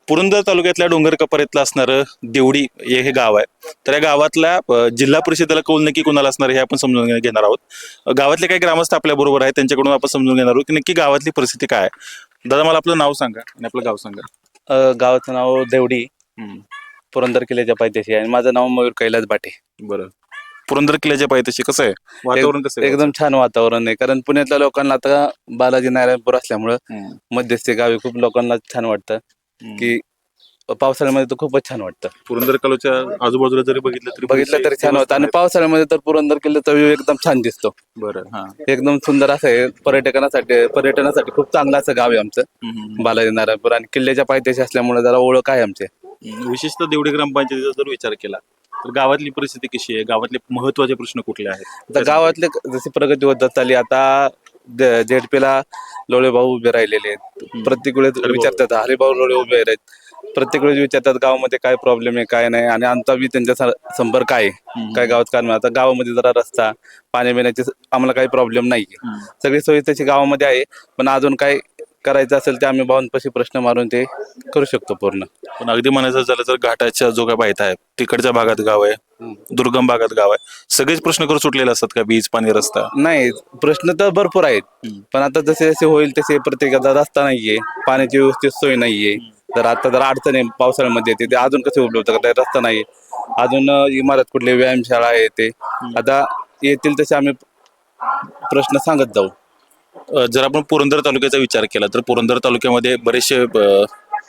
पुरंदर तालुक्यातल्या डोंगर कपारीतलं असणारं देवडी हे गाव आहे. तर या गावातल्या जिल्हा परिषदेला कौल नक्की कोणाला असणार हे आपण समजून घेणार आहोत. गावातले काही ग्रामस्थ आपल्या बरोबर आहेत, त्यांच्याकडून आपण समजून घेणार आहोत की नक्की गावातली परिस्थिती काय आहे. दादा, मला आपलं नाव सांगा आणि आपलं गाव सांगा. गावाचं नाव देवडी, पुरंदर किल्ल्याच्या पायथ्याशी आहे. माझं नाव मयूर कैलास बाटे. बरं, पुरंदर किल्ल्याच्या पायथ्याशी कसं आहे वातावरण? कसं आहे? एकदम छान वातावरण आहे, कारण पुण्यातल्या लोकांना आता बालाजी नारायणपूर असल्यामुळं मध्यस्थी गावी खूप लोकांना छान वाटतं की पावसाळ्यामध्ये तर खूपच छान वाटतं. पुरंदर कालोच्या आजूबाजूला जरी बघितलं तरी छान वाटतं आणि पावसाळ्यामध्ये तर पुरंदर किल्ल्याचा व्ह्यू एकदम छान दिसतो. बरं, हा, एकदम सुंदर असं आहे. पर्यटनासाठी खूप चांगलं असं गाव आहे आमचं बालाजी नारायणपूर, आणि किल्ल्याच्या पायथ्याशी असल्यामुळे जरा ओळख आहे आमची. विशेषतः देवडी ग्रामपंचायतीचा जर विचार केला तर गावातली परिस्थिती कशी आहे? गावातले महत्वाचे प्रश्न कुठले आहेत? आता गावातले जशी प्रगती होत चालली, आता जेडपीला लोळे भाऊ उभे राहिलेले आहेत. प्रत्येक वेळेस विचारतात, हरिभाऊ लोळे उभे आहेत. प्रत्येक वेळेस विचारतात गावामध्ये काय प्रॉब्लेम आहे, काय नाही, आणि आमचा बी त्यांच्या संपर्क आहे. काय गावात कारण आता गावामध्ये जरा रस्ता, पाणी पिण्याचे आम्हाला काही प्रॉब्लेम नाहीये. सगळी सोयी तशी गावामध्ये आहे, पण अजून काय करायचं असेल ते आम्ही भावांपाशी प्रश्न मारून ते करू शकतो पूर्ण. पण अगदी म्हणायचं झालं तर घाटाच्या जो काय माहित आहे तिकडच्या भागात गाव आहे, दुर्गम भागात गाव आहे, सगळेच प्रश्न करून सुटलेले असतात का? वीज, पाणी, रस्ता? नाही, प्रश्न तर भरपूर आहेत, पण आता जसे जसे होईल तसे प्रत्येकाचा रस्ता नाहीये, पाण्याची व्यवस्थित सोय नाहीये. जर अडचण आहे पावसाळ्यामध्ये येते, ते अजून कसे उपलब्ध करतात? रस्ता नाही, अजून इमारत कुठली व्यायामशाळा आहे, ते आता येतील तसे आम्ही प्रश्न सांगत जाऊ. जर आपण पुरंदर तालुक्याचा विचार केला तर पुरंदर तालुक्यामध्ये बरेचसे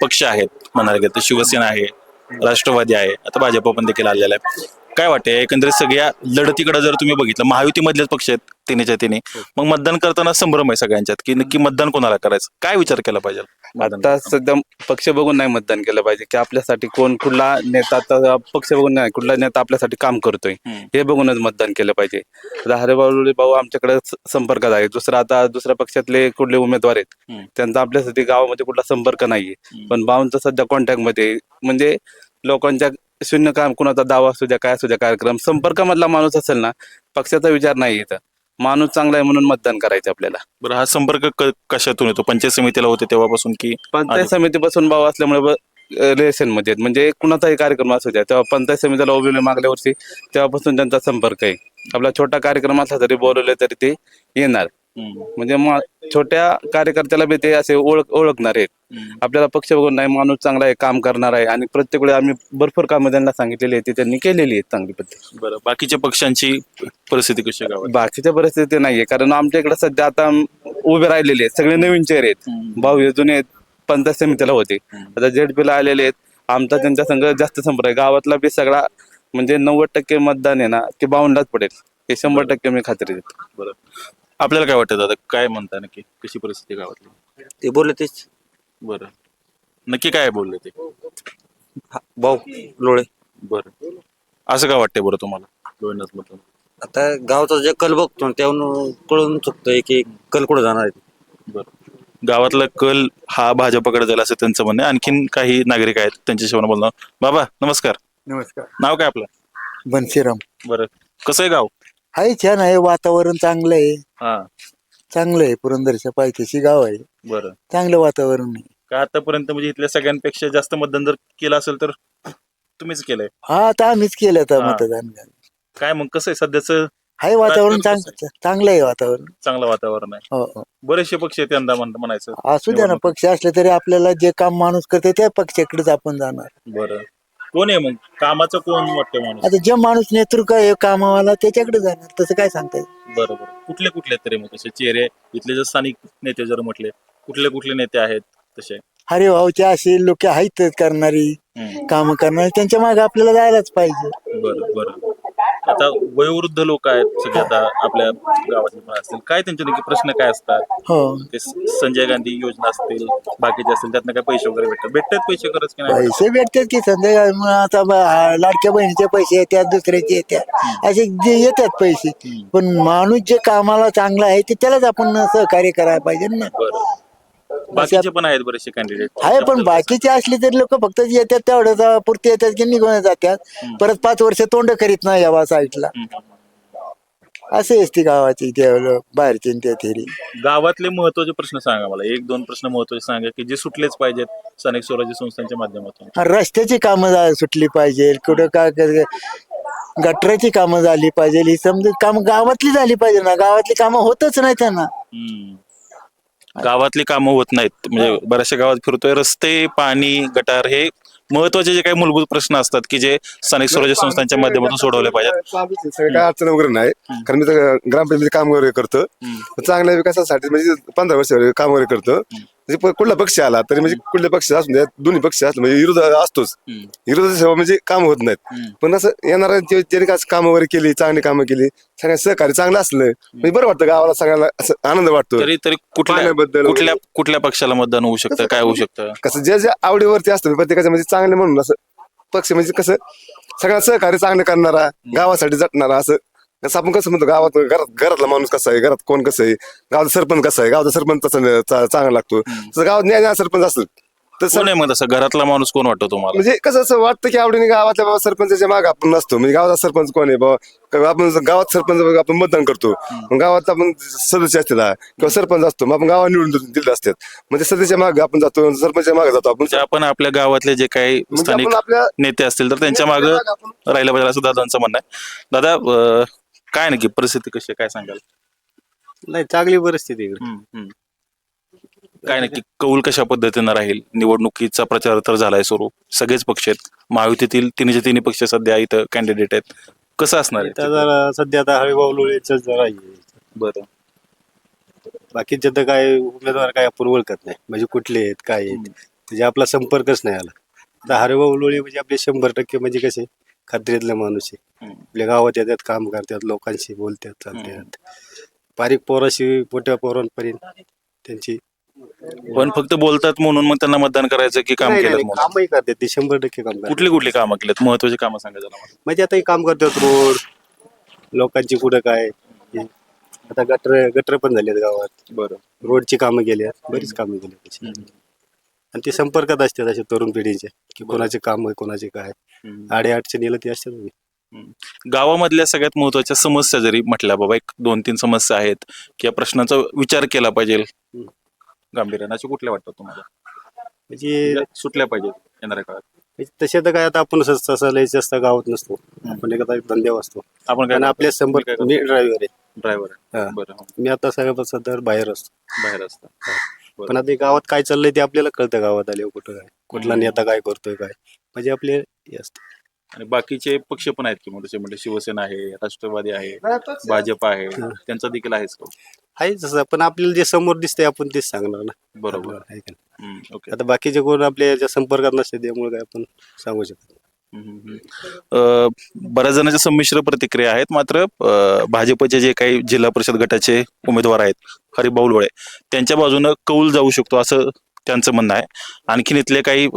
पक्ष आहेत. म्हणायला गेलं तर शिवसेना आहे, राष्ट्रवादी आहे, आता भाजप पण देखील आलेला आहे. काय वाटते एकंदरीत सगळ्या लढतीकडे जर तुम्ही बघितलं, महायुतीमधलेच पक्ष आहेत तिन्हीच्या तिन्ही, मग मतदान करताना संभ्रम आहे सगळ्यांच्यात की नक्की मतदान कोणाला करायचं? काय विचार केला पाहिजे? आता सध्या पक्ष बघून नाही मतदान केलं पाहिजे की आपल्यासाठी कुठला नेता, आता पक्ष बघून नाही, कुठला नेता आपल्यासाठी काम करतोय हे बघूनच मतदान केलं पाहिजे. आता हरिभाऊ भाऊ आमच्याकडे संपर्कात आहे. दुसऱ्या पक्षातले कुठले उमेदवार आहेत त्यांचा आपल्यासाठी गावामध्ये कुठला संपर्क नाहीये, पण भाऊंचा सध्या कॉन्टॅक्ट मध्ये, म्हणजे लोकांच्या शून्य काम, कुणाचा दावा असू द्या, काय असू द्या, कार्यक्रम संपर्कामधला माणूस असेल ना, पक्षाचा विचार नाही येत. माणूस चांगला आहे म्हणून मतदान करायचं आपल्याला. बरं, हा संपर्क कशातून येतो? पंचायत समितीला होते तेव्हापासून की? पंचायत समितीपासून भाव असल्यामुळे रिलेशन मध्ये, म्हणजे कुणाचाही कार्यक्रम असू द्या तेव्हा पंचायत समितीला उभी मागल्या वर्षी, तेव्हापासून त्यांचा संपर्क आहे. आपला छोटा कार्यक्रम असला तरी बोलवले तरी ते येणार, म्हणजे छोट्या कार्यकर्त्याला बी ते असे ओळखणार आहेत. आपल्याला पक्ष बघून नाही, माणूस चांगला आहे, काम करणार आहे, आणि प्रत्येक वेळी आम्ही भरपूर कामं त्यांना सांगितलेली आहेत, त्यांनी केलेली आहेत चांगली पद्धती. बरं, बाकीच्या पक्षांची परिस्थिती कशी आहे गावात? बाकीच्या परिस्थिती नाहीये, कारण आमच्या इकडे सध्या आता उभे राहिलेले आहेत सगळे नवीन चेहरे आहेत. भाऊ हे जुने पंचायत समितीला होते, आता जेडपीला आलेले आहेत. आमचा त्यांच्या संघ जास्त संपर्क आहे. गावातला बी सगळा, म्हणजे 90% मतदान आहे ना ते भाऊंलाच पडेल, हे 100% मी खात्री देतो. बरं, आपल्याला काय वाटतं दादा, काय म्हणता नक्की कशी परिस्थिती गावातली? ते बोलले तेच. बरं, नक्की काय बोलले ते भाऊ लोळे. बरं, असं काय वाटतंय बरं तुम्हाला लोणंदच मधून? आता गावचा जे कल बघतो ना, त्याहून कळून चुकतंय की कल कुठं जाणार आहे. बरं, गावातला कल हा भाजपकडे जाईल असं त्यांचं म्हणणं आहे. आणखीन काही नागरिक आहेत, त्यांच्याशी आपण बोलणार. बाबा नमस्कार. नमस्कार. नाव काय आपलं? बनशीराम. बरं, कसं आहे गाव? आहे, छान आहे, वातावरण चांगलं आहे. हा, चांगलं आहे, पुरंदरच्या पायथ्याशी गाव आहे, बरं. चांगलं वातावरण आहे. का आतापर्यंत म्हणजे इथल्या सगळ्यांपेक्षा जास्त मतदान जर केलं असेल तर तुम्हीच केलंय? हा, आता आम्हीच केलं आता हा. मतदान. काय मग कसं आहे सध्याचं? आहे वातावरण राजकारण कसं चांगलं आहे वातावरण. चांगलं वातावरण आहे. हो हो, बरेचसे पक्ष आहेत यंदा म्हणायचं. असू द्या ना, पक्ष असले तरी आपल्याला जे काम माणूस करते त्या पक्षाकडेच आपण जाणार. बरं, कोण आहे मग कामाचं, कोण वाटतं माणूस? आता जे माणूस नेतृत्व आहे कामावाला त्याच्याकडे जाणार, तसं काय सांगता येईल. बरोबर, कुठले कुठले तरी मग तसे चेहरे इथले जर स्थानिक नेते जर म्हटले, कुठले कुठले नेते आहेत तसे? हरे भाऊचे असे लोक आहेत करणारी, काम करणारी, त्यांच्या मागे आपल्याला जायलाच पाहिजे. बरं बरं, आता वयोवृद्ध लोक आहेत सगळे आता आपल्या गावातले पण असतील, काय त्यांचे नक्की प्रश्न काय असतात? हो, ते संजय गांधी योजना असतील, बाकीचे असतील, त्यातनं काय पैसे वगैरे भेटतात पैसे खरंच की नाही? पैसे भेटतात की संध्याकाळ, आता लाडक्या बहिणीचे पैसे येतात, दुसऱ्याचे येतात, असे जे येतात पैसे. पण माणूस जे कामाला चांगला आहे ते त्यालाच आपण सहकार्य करायला पाहिजे ना. बरं, बाकीचे पण आहेत बरेचसे कॅन्डिडेट आहे, पण बाकीचे असले तरी लोक फक्त येतात तेवढ्या पुरते येतात की निघून जातात, परत 5 वर्ष तोंड करीत नाही या साईडला. असे असते गावाची बाहेरची आणि त्या थेरी. गावातले महत्वाचे प्रश्न सांगा मला, एक दोन प्रश्न महत्वाचे सांगा की जे सुटलेच पाहिजेत स्थानिक स्वराज्य संस्थांच्या माध्यमातून. रस्त्याची कामं सुटली पाहिजे, कुठं काय गटराची कामं झाली पाहिजे, ही समजा काम गावातली झाली पाहिजे ना. गावातली कामं होतच नाही त्यांना. गावातली कामं होत नाहीत, म्हणजे बऱ्याचशा गावात फिरतोय, रस्ते, पाणी, गटार हे महत्वाचे जे काही मूलभूत प्रश्न असतात की जे स्थानिक स्वराज्य संस्थांच्या माध्यमातून सोडवले पाहिजेत. काय अडचण वगैरे नाही, कारण मी तर ग्रामपंचायतीमध्ये काम वगैरे करतो. चांगल्या विकासासाठी म्हणजे 15 वर्ष काम वगैरे करतो. म्हणजे कुठला पक्ष आला तरी म्हणजे कुठल्या पक्ष असू द्या, दोन्ही पक्ष असले म्हणजे विरोध असतोच. विरोधाची सेवा म्हणजे काम होत नाहीत, पण असं येणाऱ्या ज्यांनी काय काम वगैरे केली, चांगली कामं केली, सगळ्या सहकार्य चांगलं असलं म्हणजे बरं वाटतं, गावाला सगळ्याला असं आनंद वाटतो. तरी तरी पाण्याबद्दल कुठल्या कुठल्या पक्षाला मतदान होऊ शकतं, काय होऊ शकतं? कसं ज्या ज्या आवडीवरती असतं प्रत्येकाचं म्हणजे चांगले म्हणून असं पक्ष म्हणजे कसं सगळ्या सहकार्य चांगलं करणारा, गावासाठी झटणारा, असं आपण कसं म्हणतो गावात घरातला माणूस कसा आहे, घरात कोण कसं आहे, गावाचा सरपंच कसा आहे, गावाचा सरपंच तसा चांगला लागतो. तसं गावात न्याय सरपंच असलं तर कोण आहे मग तसं घरातला माणूस कोण वाटतो तुम्हाला? म्हणजे कसं असं वाटतं की आवडीने गावातल्या बाबा सरपंचाच्या मागे आपण नसतो. म्हणजे गावाचा सरपंच कोण आहे बाबा, आपण गावात सरपंच आपण मतदान करतो, मग गावात आपण सदस्य असतात किंवा सरपंच असतो, मग आपण गावात निवडून दिले असतात, म्हणजे सदस्याच्या मागे आपण जातो, सरपंचच्या मागे जातो आपण. म्हणजे आपण आपल्या गावातले जे काही म्हणजे स्थानिक आपण आपल्या नेते असतील तर त्यांच्या मागे राहिलं पाहिजे असं दादांचं म्हणणं आहे. दादा, काय नक्की परिस्थिती कशी आहे, काय सांगाल? नाही, चांगली परिस्थिती इकडे. काय नक्की कौल कशा पद्धतीनं राहील? निवडणुकीचा प्रचार तर झालाय सुरू, सगळेच पक्ष आहेत, महायुतीतील तिन्ही पक्ष सध्या इथं कॅन्डिडेट आहेत, कसं असणार इथं आहे? जरा सध्या आता हळूहळू लोळीचं जरा आहे. बरं, बाकीचे तर काय उमेदवार काय आपण ओळखत नाही, म्हणजे कुठले आहेत काय आहेत, म्हणजे आपला संपर्कच नाही आला. आता हळूहळू लोळी म्हणजे आपले 100% म्हणजे कसे खात्रीतले माणूस आहे, आपल्या गावात येतात, काम करतात, लोकांशी बोलतात, चालतात, बारीक पोराशी मोठ्या पोरांपर्यंत त्यांची. पण फक्त बोलतात म्हणून मग त्यांना मतदान करायचं की काम नाही, केलं नाही, म्हणून? कामही करतात ते, 100% काम करतात. कुठली कामं केलीत, महत्वाची कामं सांगायचं मला. म्हणजे आता हे काम करतात, रोड लोकांची कुठं काय हे. आता गटर पण झालेत गावात, बरं, रोडची कामं केली आहेत, बरीच कामं केली आहेत तशी. आणि ते संपर्कात असतात असे तरुण पिढीचे की कोणाचे काम आहे, कोणाचे काय आडे अडचणीला ते असतात. गावामधल्या सगळ्यात महत्वाच्या समस्या जरी म्हटल्या, बाबा एक 2-3 समस्या आहेत की या प्रश्नाचा विचार केला पाहिजे गांभीर्याने, अशा कुठल्या वाटतात तुम्हाला म्हणजे सुटल्या पाहिजेत येणाऱ्या काळात? तसे तर काय आता आपण तसं लय जास्त गावात नसतो, आपण एखादा धंद्यावर असतो. आपण काय आणि आपल्या संपर्क मी ड्रायव्हर आहे, ड्रायव्हर हा. बरं, हो. मी आता सगळ्या सध्या बाहेर असतो. बाहेर असतात. पण आता हे गावात काय चाललंय ते आपल्याला कळतं, गावात आल्यावर कुठं काय, कुठला नेता काय करतोय काय, म्हणजे आपले हे असतं. आणि बाकीचे पक्ष पण आहेत की मग तसे म्हणजे शिवसेना आहे, राष्ट्रवादी आहे, भाजप आहे, त्यांचा देखील आहेच का? आहे तसं, पण आपल्याला जे समोर दिसतंय आपण तेच सांगणार ना. बरोबर. आहे का नाही? ओके. आता बाकीचे कोण आपल्या याच्या संपर्कात नसते त्यामुळे काय आपण सांगू शकतो. बऱ्याच जणांच्या संमिश्र प्रतिक्रिया आहेत, मात्र भाजपचे जे काही जिल्हा परिषद गटाचे उमेदवार आहेत हरिभाऊ लोळे, त्यांच्या बाजूनं कौल जाऊ शकतो असं त्यांचं म्हणणं आहे. आणखीन इथले काही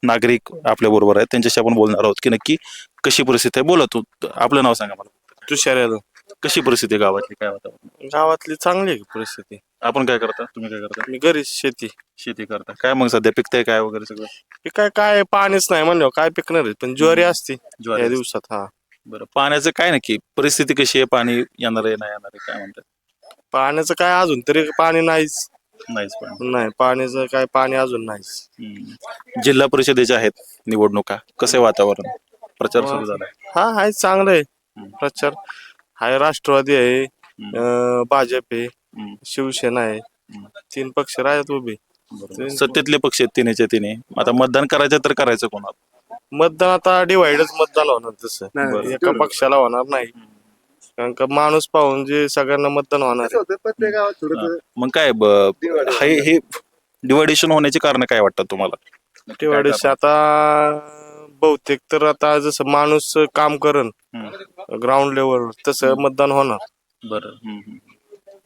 नागरिक आपल्या बरोबर आहेत, त्यांच्याशी आपण बोलणार आहोत की नक्की कशी परिस्थिती आहे. बोला, तू आपलं नाव सांगा मला. तुषार यादव. कशी परिस्थिती आहे गावातली, काय वातावरण? गावातली चांगली आहे परिस्थिती. आपण काय करता, तुम्ही काय करता? मी घरीच शेती करता. काय मग सध्या पिकतंय काय वगैरे सगळं? काय पाणीच नाही म्हणलं काय पिकणार आहे, पण ज्वारी असते ज्वारी या असते. दिवसात. हा, बरं, पाण्याचं काय नक्की परिस्थिती कशी आहे? पाणी येणार आहे नाही येणार आहे, काय म्हणतात? पाण्याचं काय अजून तरी पाणी नाहीच. नाहीच पाणी. नाही, पाण्याचं काय पाणी अजून नाहीच. जिल्हा परिषदेच्या आहेत निवडणुका, कसं आहे वातावरण? प्रचार सुरू झालाय. हा, हाय चांगलं आहे प्रचार. हाय, राष्ट्रवादी आहे, भाजप आहे, शिवसेना आहे, 3 पक्ष राहत उभे. सत्तेतले पक्ष आहेत तिन्ही. आता मतदान करायचं तर करायचं कोणाला? मतदान आता डिवाइडच मतदान होणार, तसं एका पक्षाला होणार नाही, कारण का माणूस पाहून जे सगळ्यांना मतदान होणार आहे. प्रत्येक गावात थोडं मग काय हे डिवायडेशन होण्याचे कारण काय वाटतात तुम्हाला? डिवाइडेश आता बहुतेक तर आता जसं माणूस काम करण ग्राउंड लेवलवर तसं मतदान होणार. बरं,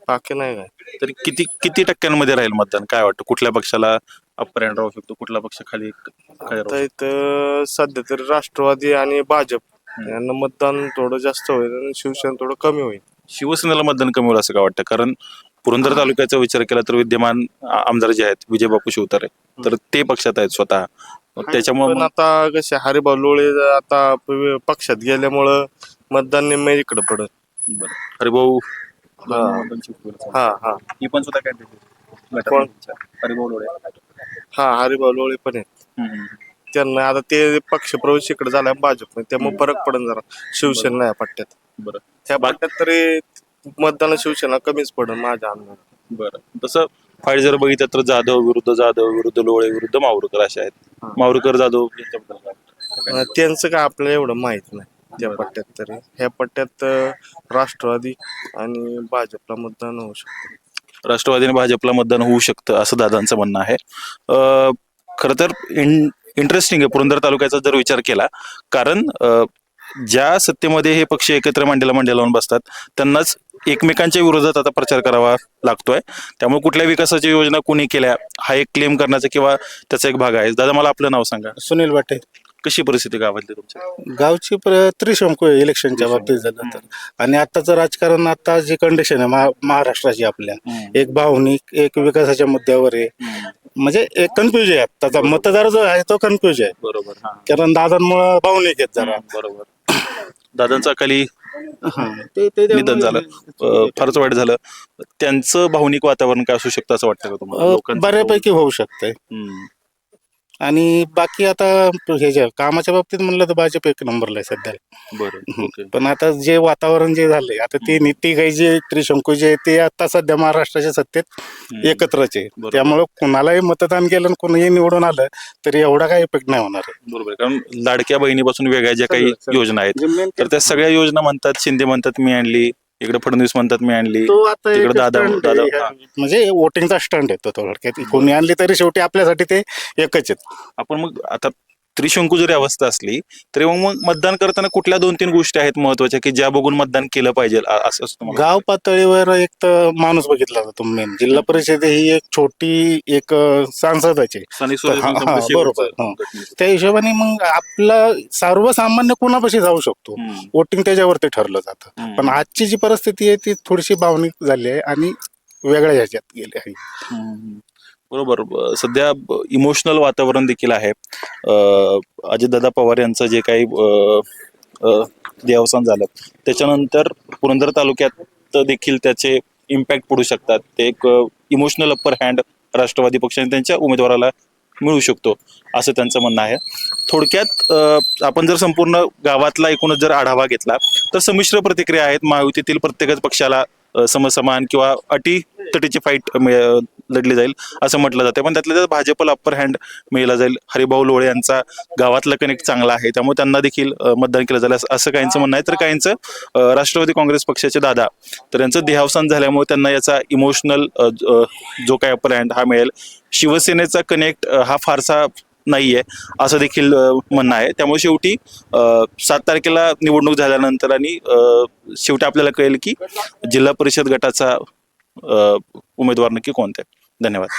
बाकी नाही काय. तरी किती टक्क्यांमध्ये राहील मतदान, काय वाटतं? कुठल्या पक्षाला अप्पर हँड राहू शकतो, कुठला पक्ष खाली राहू आता शकतो? इथं सध्या तरी राष्ट्रवादी आणि भाजप यांना मतदान थोडं जास्त होईल आणि शिवसेना थोडं कमी होईल. शिवसेनेला मतदान कमी होईल असं काय वाटतं? कारण पुरंदर तालुक्याचा विचार केला तर विद्यमान आमदार जे आहेत विजय बापू शिवतारे, तर ते पक्षात आहेत स्वतः, त्याच्यामुळे पण आता कसे हरिभाऊ लोळे आता पक्षात गेल्यामुळं मतदान निम्मे इकडे पडत. बरं हरिभाऊ हा हा ही पण सुद्धा काय कोण? हरिभाऊ लोळे हा हरिभाऊ लोळे पण आहेत. त्यांना आता ते पक्ष प्रवेश इकडे झालाय भाजप त्यामुळे फरक पडेल जरा शिवसेना नाही या पट्ट्यात. बरं ह्या पट्ट्यात तरी मतदान शिवसेना कमीच पडेल माझ्या अंदाजाने. बरं तसं फाईट जर बघितलं तर जाधव विरुद्ध लोळे विरुद्ध मावळकर असे आहेत. मावळकर जाधव यांच्याबद्दल काय वाटतं? त्यांचं काय आपल्याला एवढं माहित नाही त्या पट्ट्यात तरी. ह्या पट्ट्यात राष्ट्रवादी आणि भाजपला मतदान होऊ शकतं. राष्ट्रवादी आणि भाजपला मतदान होऊ शकतं असं दादांचं म्हणणं आहे. खरं तर इंटरेस्टिंग आहे पुरंदर तालुक्याचा जर विचार केला, कारण ज्या सत्तेमध्ये हे पक्ष एकत्र मांडीला लावून बसतात त्यांनाच एकमेकांच्या विरोधात आता प्रचार करावा लागतोय. त्यामुळे कुठल्या विकासाच्या योजना कोणी केल्या हा एक क्लेम करण्याचा किंवा त्याचा एक भाग आहे. दादा मला आपलं नाव सांगा. सुनील वाटे. कशी परिस्थिती गावातली तुमच्या? गावची त्रिशंकू आहे इलेक्शनच्या बाबतीत झालं तर. आणि आताचं राजकारण, आता जी कंडिशन आहे महाराष्ट्राची आपल्या, एक भावनिक एक विकासाच्या मुद्द्यावर आहे. म्हणजे एक कन्फ्युज आहे आताचा मतदार जो आहे तो कन्फ्युज आहे. बरोबर कारण दादांमुळे भावनिक आहेत जरा. बरोबर. दादांचा खाली ते निधन झालं, फारच वाईट झालं. त्यांचं भावनिक वातावरण काय असू शकतं असं वाटतं का तुम्हाला? लोकांचं बऱ्यापैकी होऊ शकतंय. हम्म. आणि बाकी आता ह्याच्या कामाच्या बाबतीत म्हणलं तर भाजप एक नंबरला आहे सध्या. बरं ओके. पण आता जे वातावरण जे झालंय आता ते नीती काही जे त्रिशंकू जे ते आता सध्या महाराष्ट्राच्या सत्तेत एकत्रच आहे. बरोबर. त्यामुळं कुणालाही मतदान केलं आणि कोणाही निवडून आलं तरी एवढा काही इफेक्ट नाही होणार आहे. बरोबर, कारण लाडक्या बहिणीपासून वेगळ्या ज्या काही सगळं. योजना आहेत जे main तर त्या सगळ्या योजना म्हणतात, शिंदे म्हणतात मी आणली, इकडे फडणवीस म्हणतात मी आणली, तो आता तिकडे एक दादा stunt आहे. हा. म्हणजे वोटिंगचा स्टंट आहे तो थोडक्यात. कोणी आणली तरी शेवटी आपल्यासाठी ते एकच आहेत. आपण मग आता त्रिशंकू जरी अवस्था असली तरी मग मतदान करताना कुठल्या 2-3 गोष्टी आहेत महत्वाच्या की ज्या बघून मतदान केलं पाहिजे असं तुम्हाला? गाव पातळीवर एक तर माणूस बघितला जातो मेन. जिल्हा परिषद ही एक छोटी एक सांसदाची. स्थानिक स्वराज्य हा, संस्था बरोबर. शेवटचं हा. घटनेचं. त्या हिशोबाने मग आपला सर्वसामान्य कोणापाशी जाऊ शकतो. हम्म. वोटिंग त्याच्यावरती ठरलं जातं. हम्म. पण आजची जी परिस्थिती आहे ती थोडीशी भावनिक झाली आहे आणि वेगळ्या ह्याच्यात गेली आहे. हम्म. बरोबर. सध्या इमोशनल वातावरण देखील आहे. अजितदादा पवार यांचं जे काही देहावसान झालं त्याच्यानंतर पुरंदर तालुक्यात देखील त्याचे इम्पॅक्ट पडू शकतात. ते एक इमोशनल अप्पर हँड राष्ट्रवादी पक्षाने त्यांच्या उमेदवाराला मिळू शकतो असं त्यांचं म्हणणं आहे. थोडक्यात आपण जर संपूर्ण गावातला एकूणच जर आढावा घेतला तर संमिश्र प्रतिक्रिया आहेत. महायुतीतील प्रत्येकच पक्षाला समसमान किंवा अटीतटीची फाईट लढली जाईल असं म्हटलं जाते, पण त्यातल्या त्यात भाजपला अप्पर हँड मिळला जाईल. हरिभाऊ लोळे यांचा गावातला कनेक्ट चांगला आहे त्यामुळे त्यांना देखील मतदान केलं जाईल असं काहींचं म्हणणं आहे. तर काहींचं राष्ट्रवादी काँग्रेस पक्षाचे दादा तर यांचं देहावसान झाल्यामुळे त्यांना याचा इमोशनल जो काही अप्पर हँड हा मिळेल. शिवसेनेचा कनेक्ट हा फारसा नाहीये असं देखील म्हणणं आहे. त्यामुळे शेवटी 7 तारखेला निवडणूक झाल्यानंतर आणि शेवटी आपल्याला कळेल की जिल्हा परिषद गटाचा उमेदवार नक्की कोणता आहे. धन्यवाद.